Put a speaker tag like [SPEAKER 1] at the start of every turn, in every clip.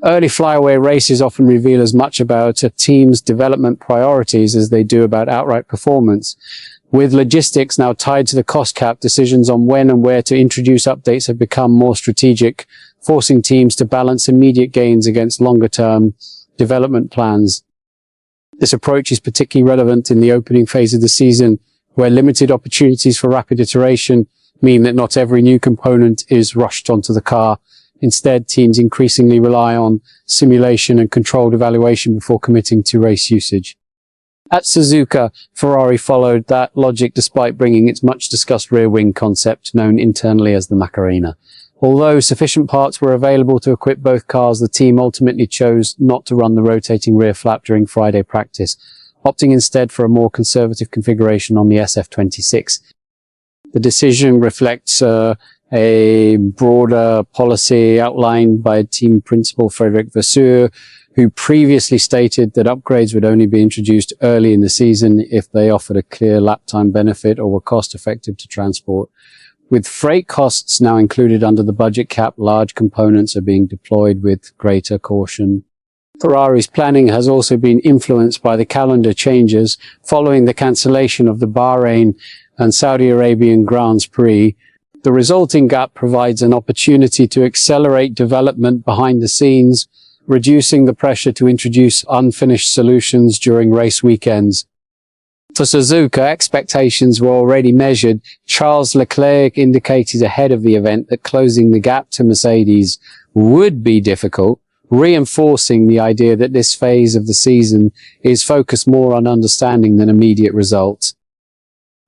[SPEAKER 1] Early flyaway races often reveal as much about a team's development priorities as they do about outright performance. With logistics now tied to the cost cap, decisions on when and where to introduce updates have become more strategic, forcing teams to balance immediate gains against longer-term development plans. This approach is particularly relevant in the opening phase of the season, where limited opportunities for rapid iteration mean that not every new component is rushed onto the car. Instead, teams increasingly rely on simulation and controlled evaluation before committing to race usage. At Suzuka, Ferrari followed that logic despite bringing its much-discussed rear wing concept, known internally as the Macarena. Although sufficient parts were available to equip both cars, the team ultimately chose not to run the rotating rear flap during Friday practice, opting instead for a more conservative configuration on the SF26. The decision reflects a broader policy outlined by team principal Frédéric Vasseur, who previously stated that upgrades would only be introduced early in the season if they offered a clear lap time benefit or were cost effective to transport. With freight costs now included under the budget cap, large components are being deployed with greater caution. Ferrari's planning has also been influenced by the calendar changes following the cancellation of the Bahrain and Saudi Arabian Grands Prix. The resulting gap provides an opportunity to accelerate development behind the scenes, reducing the pressure to introduce unfinished solutions during race weekends. For Suzuka, expectations were already measured. Charles Leclerc indicated ahead of the event that closing the gap to Mercedes would be difficult, reinforcing the idea that this phase of the season is focused more on understanding than immediate results.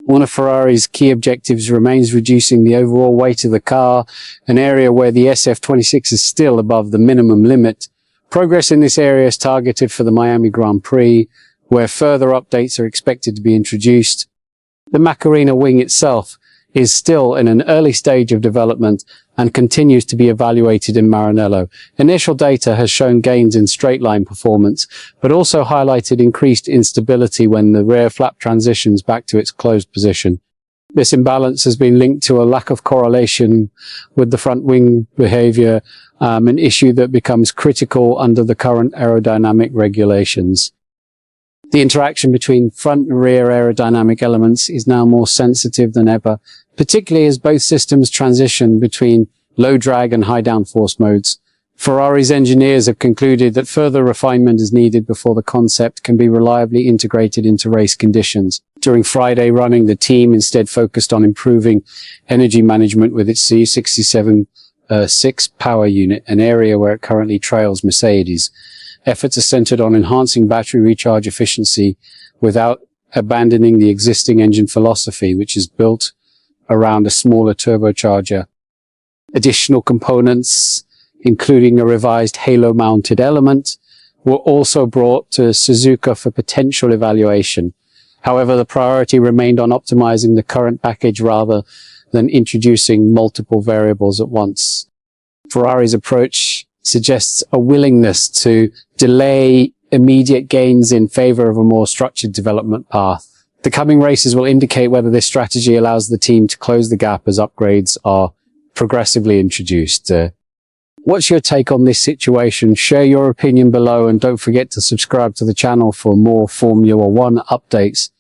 [SPEAKER 1] One of Ferrari's key objectives remains reducing the overall weight of the car, an area where the SF26 is still above the minimum limit. Progress in this area is targeted for the Miami Grand Prix, where further updates are expected to be introduced. The Macarena wing itself is still in an early stage of development and continues to be evaluated in Maranello. Initial data has shown gains in straight line performance, but also highlighted increased instability when the rear flap transitions back to its closed position. This imbalance has been linked to a lack of correlation with the front wing behavior, an issue that becomes critical under the current aerodynamic regulations. The interaction between front and rear aerodynamic elements is now more sensitive than ever, particularly as both systems transition between low drag and high downforce modes. Ferrari's engineers have concluded that further refinement is needed before the concept can be reliably integrated into race conditions. During Friday running, the team instead focused on improving energy management with its C67-6 power unit, an area where it currently trails Mercedes. Efforts are centered on enhancing battery recharge efficiency without abandoning the existing engine philosophy, which is built around a smaller turbocharger. Additional components, including a revised halo-mounted element, were also brought to Suzuka for potential evaluation. However, the priority remained on optimizing the current package rather than introducing multiple variables at once. Ferrari's approach suggests a willingness to delay immediate gains in favor of a more structured development path. The coming races will indicate whether this strategy allows the team to close the gap as upgrades are progressively introduced. What's your take on this situation? Share your opinion below and don't forget to subscribe to the channel for more Formula One updates.